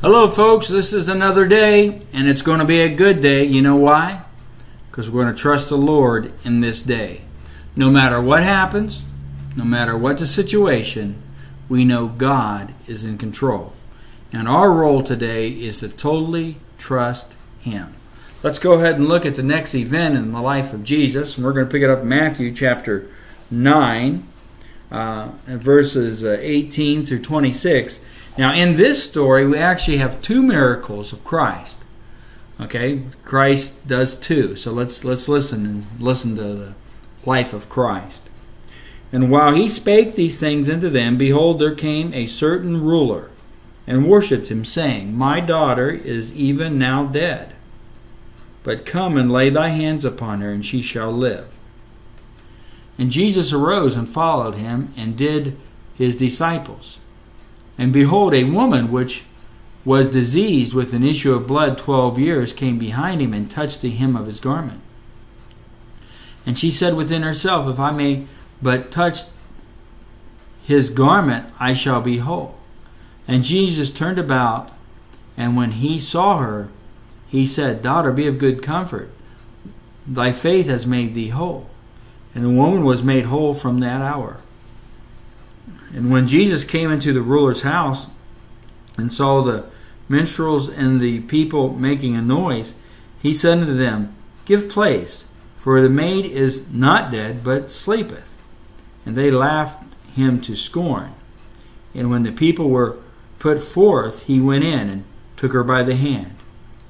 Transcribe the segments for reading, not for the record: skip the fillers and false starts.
Hello folks, this is another day, and it's going to be a good day. You know why? Because we're going to trust the Lord in this day. No matter what happens, no matter what the situation, we know God is in control. And our role today is to totally trust Him. Let's go ahead and look at the next event in the life of Jesus. And we're going to pick it up in Matthew chapter 9, verses 18 through 26. Now, in this story, we actually have two miracles of Christ. Okay, Christ does two. So let's listen to the life of Christ. And while he spake these things unto them, behold, there came a certain ruler, and worshipped him, saying, My daughter is even now dead. But come and lay thy hands upon her, and she shall live. And Jesus arose and followed him, and did his disciples. And behold, a woman which was diseased with an issue of blood 12 years came behind him and touched the hem of his garment. And she said within herself, If I may but touch his garment, I shall be whole. And Jesus turned about, and when he saw her, he said, Daughter, be of good comfort. Thy faith has made thee whole. And the woman was made whole from that hour. And when Jesus came into the ruler's house and saw the minstrels and the people making a noise, he said unto them, Give place, for the maid is not dead, but sleepeth. And they laughed him to scorn. And when the people were put forth, he went in and took her by the hand.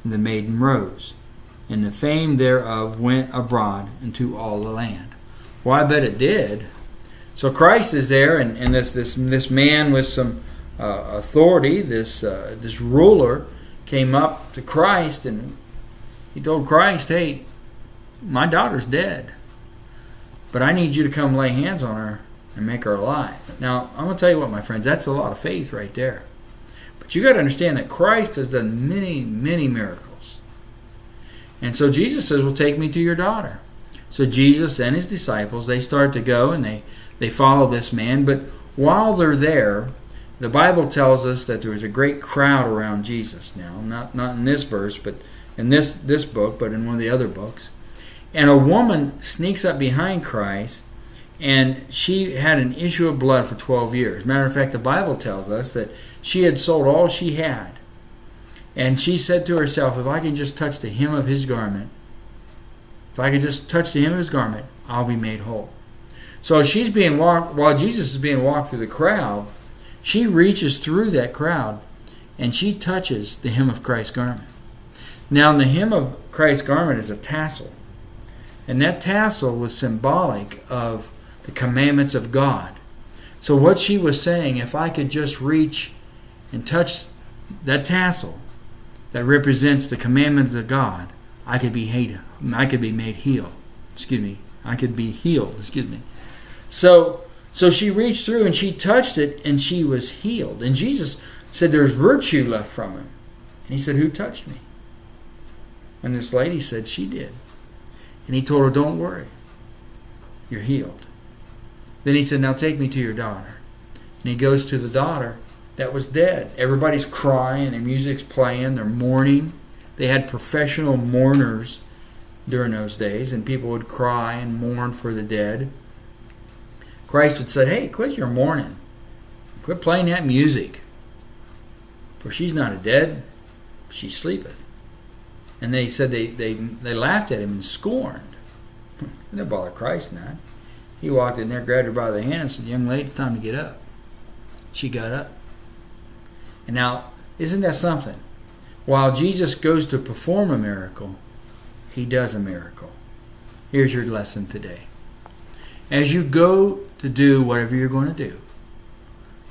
And the maiden rose. And the fame thereof went abroad into all the land. Well, I bet it did. So Christ is there, and this man with some authority, this ruler, came up to Christ, and he told Christ, Hey, my daughter's dead, but I need you to come lay hands on her and make her alive. Now, I'm going to tell you what, my friends, that's a lot of faith right there. But you got to understand that Christ has done many, many miracles. And so Jesus says, Well, take me to your daughter. So Jesus and his disciples, they start to go, and they follow this man. But while they're there, the Bible tells us that there was a great crowd around Jesus now. Not in this verse, but in this book, but in one of the other books. And a woman sneaks up behind Christ, and she had an issue of blood for 12 years. Matter of fact, the Bible tells us that she had sold all she had. And she said to herself, If I can just touch the hem of his garment, if I can just touch the hem of his garment, I'll be made whole. So she's being walked, while Jesus is being walked through the crowd, she reaches through that crowd and she touches the hem of Christ's garment. Now, the hem of Christ's garment is a tassel. And that tassel was symbolic of the commandments of God. So what she was saying, if I could just reach and touch that tassel that represents the commandments of God, I could be made healed. I could be healed. So she reached through and she touched it and she was healed. And Jesus said there's virtue left from him. And he said, Who touched me? And this lady said she did. And he told her, Don't worry. You're healed. Then he said, Now take me to your daughter. And he goes to the daughter that was dead. Everybody's crying and music's playing. They're mourning. They had professional mourners during those days, and people would cry and mourn for the dead. Christ would say, Hey, quit your mourning. Quit playing that music. For she's not a dead, she sleepeth. And they said they laughed at him and scorned. It didn't bother Christ none. He walked in there, grabbed her by the hand and said, Young lady, it's time to get up. She got up. And now, isn't that something? While Jesus goes to perform a miracle, he does a miracle. Here's your lesson today. As you go to do whatever you're going to do,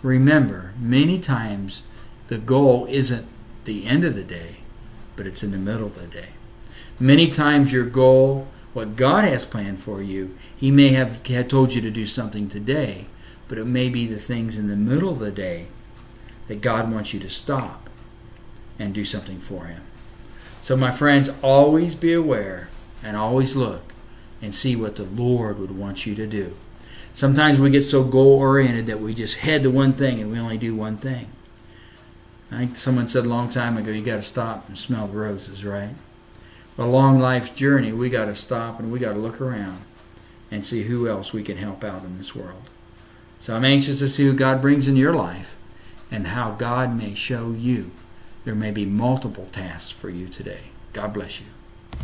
remember, many times the goal isn't the end of the day, but it's in the middle of the day. Many times your goal, what God has planned for you, He may have told you to do something today, but it may be the things in the middle of the day that God wants you to stop and do something for Him. So my friends, always be aware and always look and see what the Lord would want you to do. Sometimes we get so goal-oriented that we just head to one thing and we only do one thing. I think someone said a long time ago, you got to stop and smell the roses, right? A long life's journey, we got to stop and we got to look around and see who else we can help out in this world. So I'm anxious to see who God brings in your life and how God may show you. There may be multiple tasks for you today. God bless you.